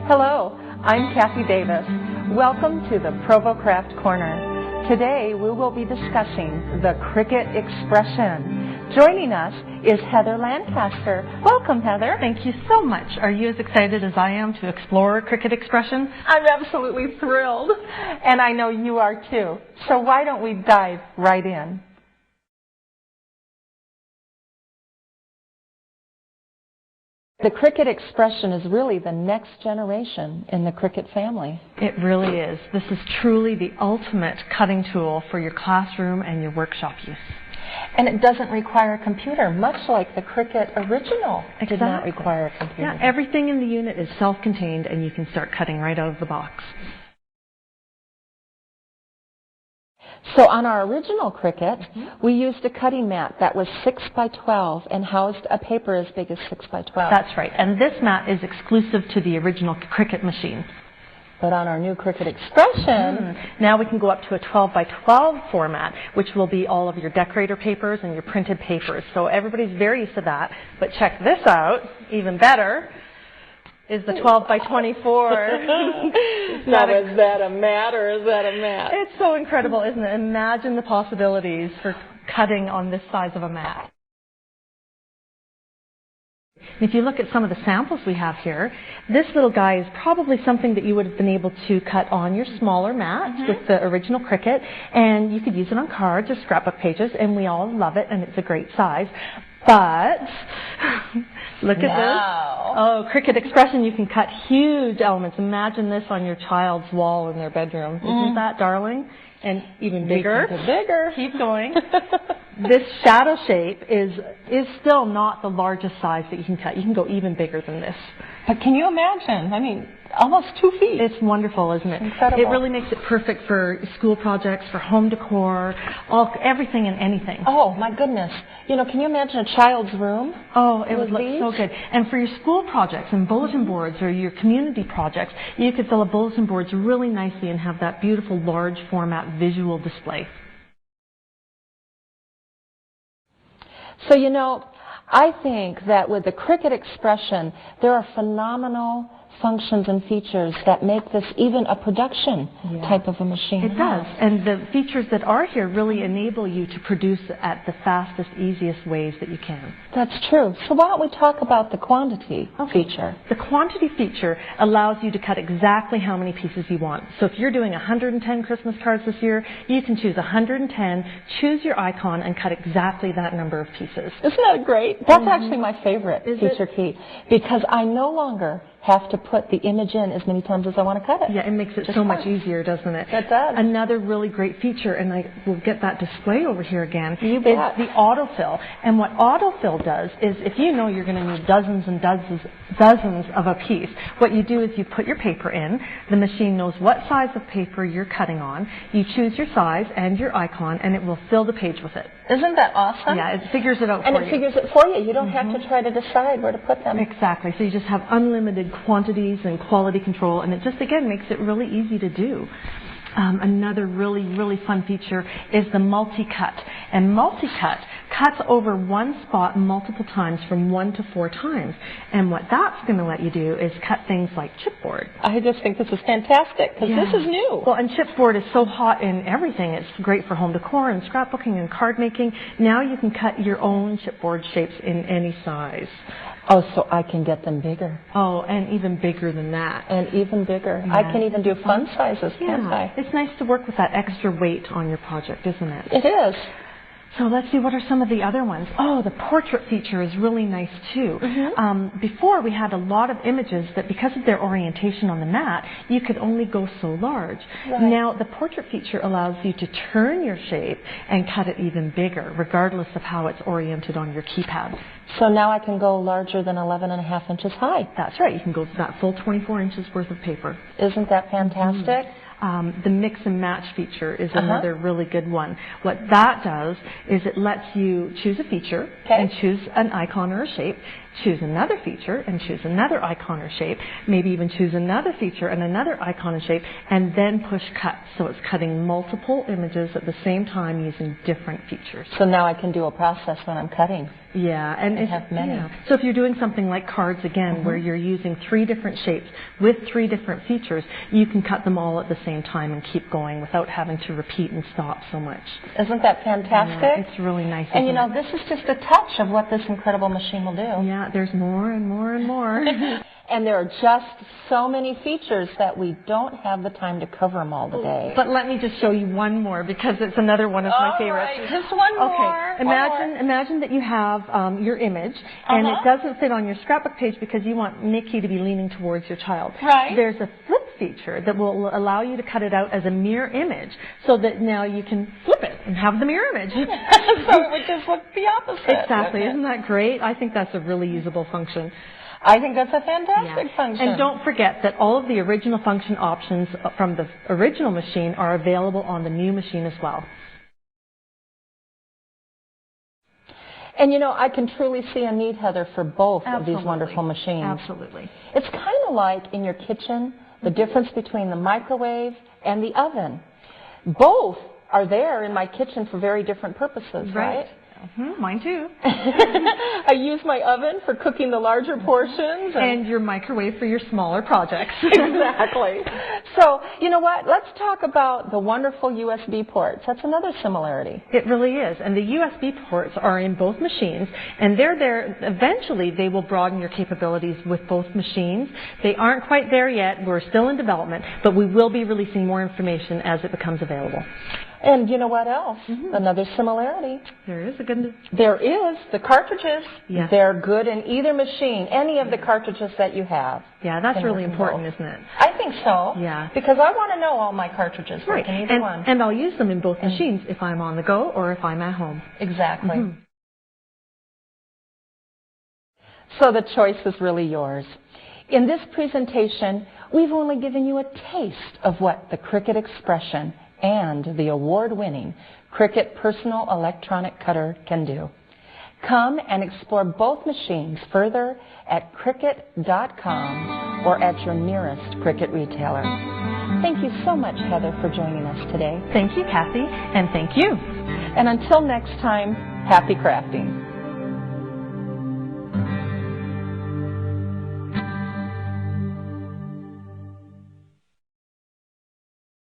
Hello, I'm Kathy Davis. Welcome to the ProvoCraft Corner. Today we will be discussing the Cricut Expression. Joining us is Heather Lancaster. Welcome, Heather. Thank you so much. Are you as excited as I am to explore Cricut Expression? I'm absolutely thrilled, and I know you are too. So why don't we dive right in? The Cricut Expression is really the next generation in the Cricut family. It really is. This is truly the ultimate cutting tool for your classroom and your workshop use. And it doesn't require a computer, much like the Cricut original did not require a computer. Yeah, everything in the unit is self-contained and you can start cutting right out of the box. So on our original Cricut, we used a cutting mat that was 6 by 12 and housed a paper as big as 6 by 12. That's right. And this mat is exclusive to the original Cricut machine. But on our new Cricut Expression, now we can go up to a 12 by 12 format, which will be all of your decorator papers and your printed papers. So everybody's very used to that. But check this out, even better, is the 12 by 24. Now, is that a mat or is that a mat? It's so incredible, isn't it? Imagine the possibilities for cutting on this size of a mat. If you look at some of the samples we have here, this little guy is probably something that you would have been able to cut on your smaller mats with the original Cricut, and you could use it on cards or scrapbook pages, and we all love it, and it's a great size. But look at this. Oh, Cricut Expression, you can cut huge elements. Imagine this on your child's wall in their bedroom. Isn't that darling? And even bigger. Keep going. This shadow shape is still not the largest size that you can cut. You can go even bigger than this. But can you imagine? I mean, almost 2 feet. It's wonderful, isn't it? Incredible. It really makes it perfect for school projects, for home decor, everything and anything. Oh, my goodness. You know, can you imagine a child's room? Oh, it would look so good. And for your school projects and bulletin boards or your community projects, you could fill up bulletin boards really nicely and have that beautiful large format visual display. So, you know, I think that with the Cricut Expression, there are phenomenal functions and features that make this even a production type of a machine. It does. And the features that are here really enable you to produce at the fastest, easiest ways that you can. That's true. So why don't we talk about the quantity feature? The quantity feature allows you to cut exactly how many pieces you want. So if you're doing 110 Christmas cards this year, you can choose 110, choose your icon, and cut exactly that number of pieces. Isn't that great? That's actually my favorite feature key, because I no longer have to put the image in as many times as I want to cut it. Yeah, it makes it so much easier, doesn't it? It does. Another really great feature, and I will get that display over here again, is bet. the autofill. And what autofill does is, if you know you're going to need dozens and dozens of a piece, what you do is you put your paper in, the machine knows what size of paper you're cutting on, you choose your size and your icon, and it will fill the page with it. Isn't that awesome? Yeah, it figures it out for you. And it figures it for you. You don't have to try to decide where to put them. Exactly. So you just have unlimited quantities and quality control, and it just, again, makes it really easy to do. Another really, really fun feature is the multi-cut. And multi-cut cuts over one spot multiple times from 1 to 4 times. And what that's going to let you do is cut things like chipboard. I just think this is fantastic, because this is new. Well, and chipboard is so hot in everything. It's great for home decor and scrapbooking and card making. Now you can cut your own chipboard shapes in any size. Oh, so I can get them bigger. Oh, and even bigger than that. And even bigger. Yeah. I can even do fun sizes, can't I? It's nice to work with that extra weight on your project, isn't it? It is. So let's see, what are some of the other ones? Oh, the portrait feature is really nice too. Before we had a lot of images that, because of their orientation on the mat, you could only go so large. Right. Now the portrait feature allows you to turn your shape and cut it even bigger, regardless of how it's oriented on your keypad. So now I can go larger than 11.5 inches high. That's right. You can go to that full 24 inches worth of paper. Isn't that fantastic? The mix and match feature is another really good one. What that does is it lets you choose a feature and choose an icon or a shape, choose another feature and choose another icon or shape, maybe even choose another feature and another icon and shape, and then push cut. So it's cutting multiple images at the same time using different features. So now I can do a process when I'm cutting. Yeah, and have many. Yeah. So if you're doing something like cards again, where you're using 3 different shapes with 3 different features, you can cut them all at the same time and keep going without having to repeat and stop so much. Isn't that fantastic? Yeah, it's really nice. And you know, this is just a touch of what this incredible machine will do. Yeah, there's more and more and more. And there are just so many features that we don't have the time to cover them all today. But let me just show you one more, because it's another one of my favorites. All right, just one more. Okay, imagine that you have your image, and it doesn't fit on your scrapbook page because you want Mickey to be leaning towards your child. Right. There's a flip feature that will allow you to cut it out as a mirror image, so that now you can flip it and have the mirror image. So it would just look the opposite. Exactly. Isn't that great? I think that's a really usable function. I think that's a fantastic function. And don't forget that all of the original function options from the original machine are available on the new machine as well. And you know, I can truly see a need, Heather, for both of these wonderful machines. Absolutely. It's kind of like in your kitchen, the difference between the microwave and the oven. Both are there in my kitchen for very different purposes, right? Mine too. I use my oven for cooking the larger portions. And your microwave for your smaller projects. Exactly. So, you know what? Let's talk about the wonderful USB ports. That's another similarity. It really is. And the USB ports are in both machines, and they're there. Eventually, they will broaden your capabilities with both machines. They aren't quite there yet. We're still in development, but we will be releasing more information as it becomes available. And you know what else? Another similarity. There is a good... There is. The cartridges. Yeah. They're good in either machine, any of the cartridges that you have. Yeah, that's really important, isn't it? I think so. Yeah. Because I want to know all my cartridges work in either one. And I'll use them in both machines if I'm on the go or if I'm at home. Exactly. So the choice is really yours. In this presentation, we've only given you a taste of what the Cricut Expression and the award-winning Cricut Personal Electronic Cutter can do. Come and explore both machines further at Cricut.com or at your nearest Cricut retailer. Thank you so much, Heather, for joining us today. Thank you, Kathy, and thank you. And until next time, happy crafting.